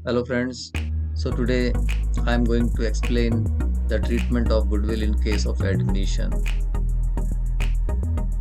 Hello friends. So today I am going to explain the treatment of goodwill in case of admission.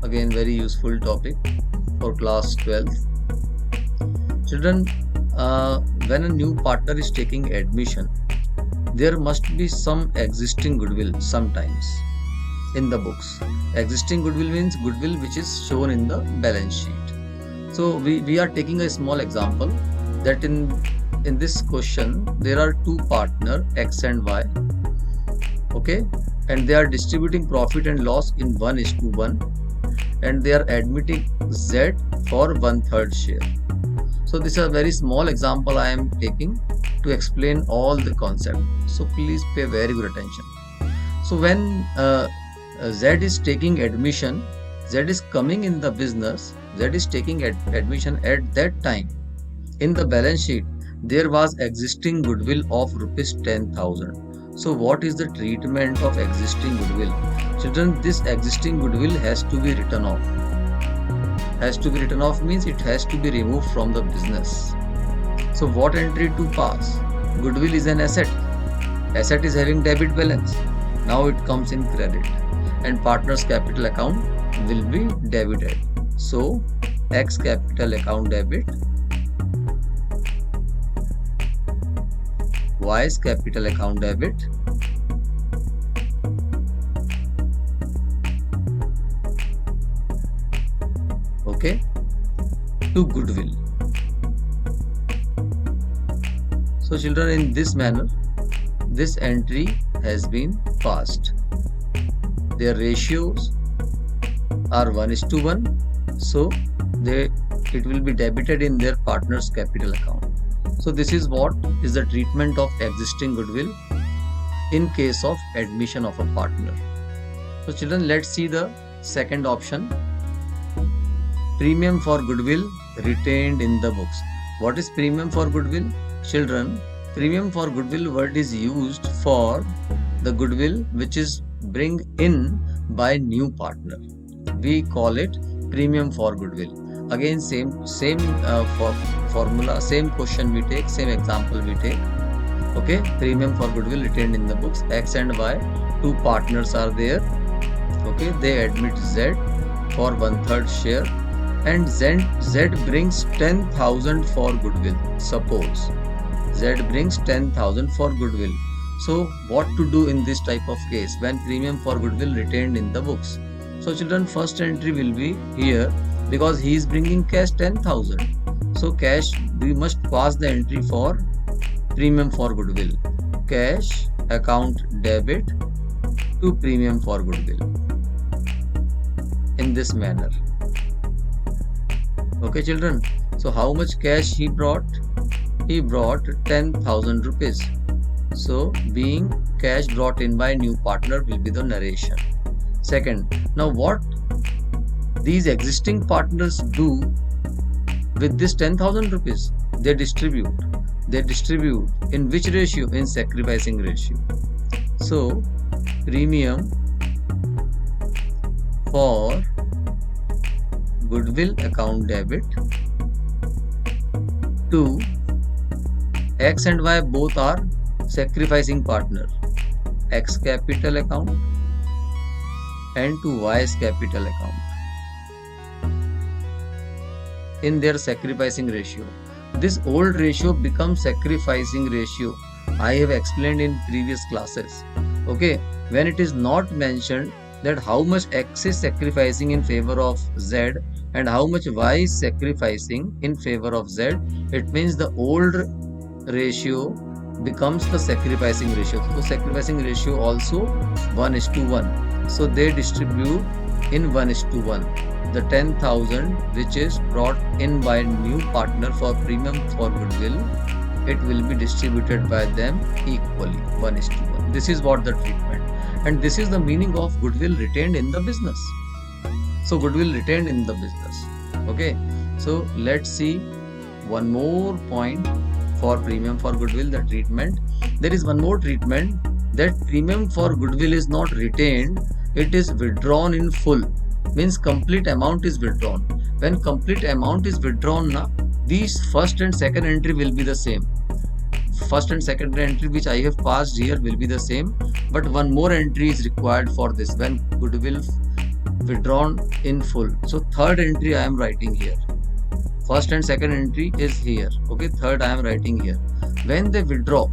Again, very useful topic for class 12th. Children, when a new partner is taking admission, there must be some existing goodwill sometimes in the books. Existing goodwill means goodwill which is shown in the balance sheet. So we are taking a small example that in this question there are two partner X and Y, okay, and they are distributing profit and loss in 1:1, and they are admitting Z for 1/3 share. So this is a very small example I am taking to explain all the concept. So please pay very good attention. So when Z is taking admission, Z is coming in the business, Z is taking admission at that time. In the balance sheet, there was existing goodwill of rupees 10,000. So what is the treatment of existing goodwill? Children, this existing goodwill has to be written off. Has to be written off means it has to be removed from the business. So what entry to pass? Goodwill is an asset. Asset is having debit balance. Now it comes in credit, and partner's capital account will be debited. So X capital account debit, Y's capital account debit, okay, to goodwill. So children, in this manner, this entry has been passed. Their ratios are 1:1, so it will be debited in their partner's capital account. So this is what is the treatment of existing goodwill in case of admission of a partner. So children, let's see the second option. Premium for goodwill retained in the books. What is premium for goodwill? Children, premium for goodwill word is used for the goodwill which is bring in by new partner. We call it premium for goodwill. Again, same formula, same question we take, same example we take. Okay, premium for goodwill retained in the books. X and Y, two partners are there. Okay, they admit Z for 1/3 share, and Z brings 10,000 for goodwill. Suppose Z brings 10,000 for goodwill. So what to do in this type of case when premium for goodwill retained in the books? So children, first entry will be here because he is bringing cash 10,000. So cash, we must pass the entry for premium for goodwill. Cash account debit to premium for goodwill in this manner. Okay children, so how much cash he brought? He brought 10,000 rupees. So being cash brought in by new partner will be the narration. Second, now what these existing partners do with this 10,000 rupees? They distribute. They distribute in which ratio? In sacrificing ratio. So premium for goodwill account debit to X and Y, both are sacrificing partner. X capital account and to Y's capital account in their sacrificing ratio. This old ratio becomes sacrificing ratio. I have explained in previous classes. Okay, when it is not mentioned that how much X is sacrificing in favor of Z and how much Y is sacrificing in favor of Z, it means the old ratio becomes the sacrificing ratio. So sacrificing ratio also 1:1. So they distribute in 1:1. The 10,000 which is brought in by new partner for premium for goodwill, it will be distributed by them equally 1:1. This is what the treatment, and this is the meaning of goodwill retained in the business. So goodwill retained in the business. Okay, so let's see one more point for premium for goodwill, the treatment. There is one more treatment, that premium for goodwill is not retained, it is withdrawn in full. Means complete amount is withdrawn. When complete amount is withdrawn, these first and second entry will be the same. first and second entry which I have passed here will be the same, but one more entry is required for this, when goodwill withdrawn in full. So third entry I am writing here. First and second entry is here. Okay, third I am writing here. When they withdraw,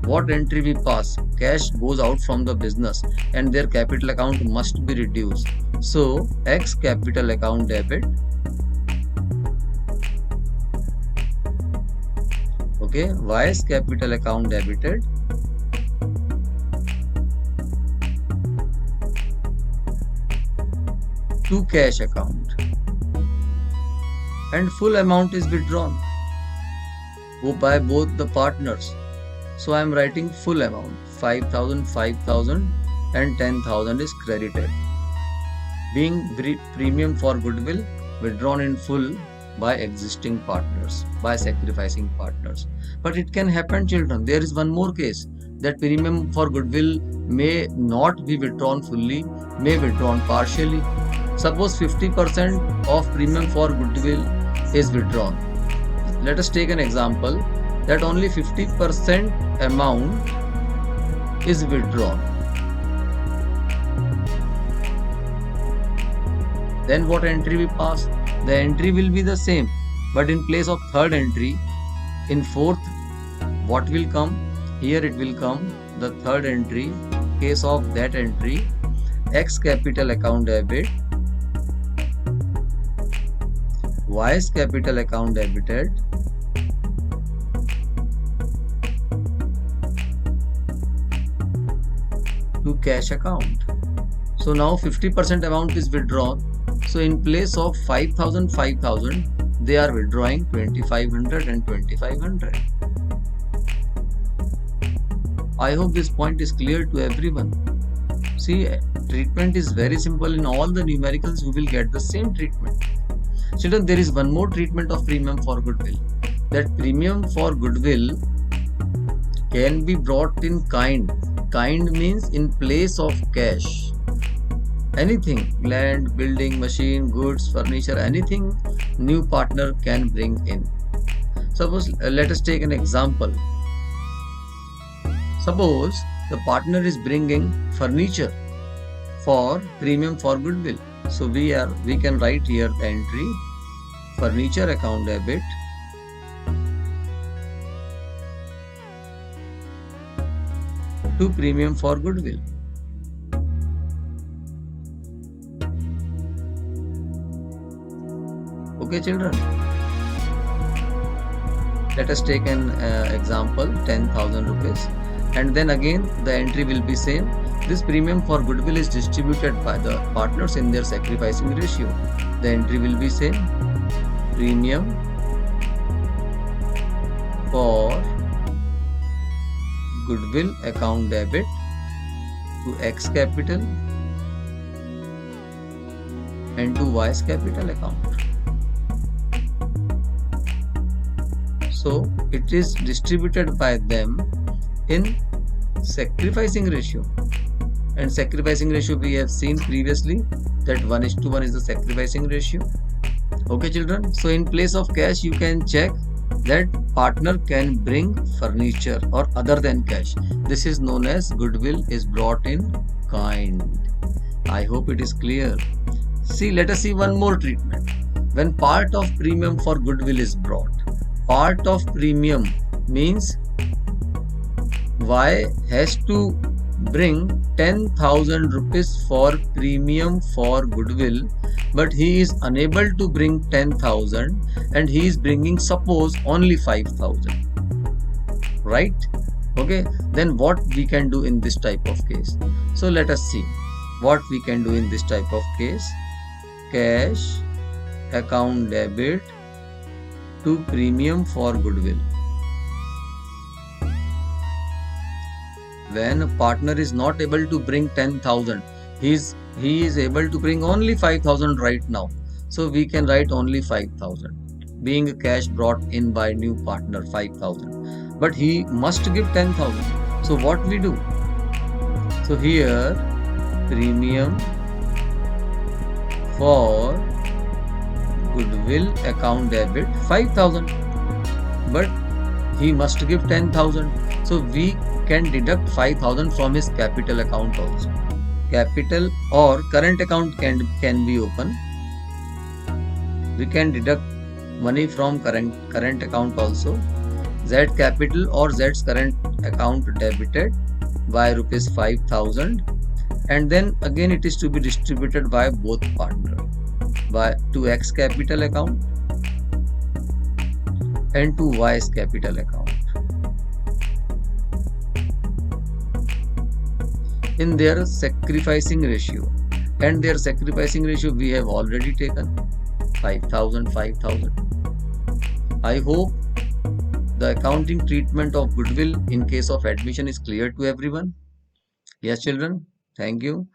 what entry we pass? Cash goes out from the business and their capital account must be reduced. So X capital account debit. Okay, Y's capital account debited. To cash account. And full amount is withdrawn by both the partners. So I am writing full amount, 5,000, 5,000 and 10,000 is credited. Being premium for goodwill withdrawn in full by existing partners, by sacrificing partners. But it can happen, children. There is one more case, that premium for goodwill may not be withdrawn fully, may withdrawn partially. Suppose 50% of premium for goodwill is withdrawn. Let us take an example that only 50% amount is withdrawn. Then what entry we pass? The entry will be the same, but in place of third entry, in fourth, what will come? Here it will come the third entry. Case of that entry, X capital account debit, Y's capital account debited, to cash account. So now 50% amount is withdrawn. So in place of 5,000, 5,000, they are withdrawing 2,500 and 2,500. I hope this point is clear to everyone. See, treatment is very simple. In all the numericals, we will get the same treatment. Children, there is one more treatment of premium for goodwill. That premium for goodwill can be brought in kind. Kind means in place of cash. Anything, land, building, machine, goods, furniture, anything new partner can bring in. Suppose, let us take an example. Suppose the partner is bringing furniture for premium for goodwill. So we can write here the entry, furniture account debit, to premium for goodwill. Okay, children. Let us take an example, 10,000 rupees, and then again the entry will be same. This premium for goodwill is distributed by the partners in their sacrificing ratio. The entry will be same, premium for goodwill account debit to X capital and to Y's capital account. So it is distributed by them in sacrificing ratio, and sacrificing ratio we have seen previously that 1:1 is the sacrificing ratio. Okay, children. So in place of cash, you can check that partner can bring furniture or other than cash. This is known as goodwill is brought in kind. I hope it is clear. See, let us see one more treatment. When part of premium for goodwill is brought, part of premium means Y has to bring 10,000 rupees for premium for goodwill, but he is unable to bring 10,000 and he is bringing, suppose, only 5,000. Right? Okay, then what we can do in this type of case? So let us see what we can do in this type of case. Cash account debit to premium for goodwill. When a partner is not able to bring 10,000, he is able to bring only 5,000 right now. So we can write only 5,000, being a cash brought in by new partner 5,000. But he must give 10,000. So what we do? So here premium for goodwill account debit 5,000. But he must give 10,000. So we can deduct 5,000 from his capital account also. Capital or current account can be open. We can deduct money from current account also. Z capital or Z's current account debited by rupees 5,000, and then again it is to be distributed by both partner by to X capital account and to Y's capital account. In their sacrificing ratio, and their sacrificing ratio we have already taken 5,000, 5,000. I hope the accounting treatment of goodwill in case of admission is clear to everyone. Yes, children. Thank you.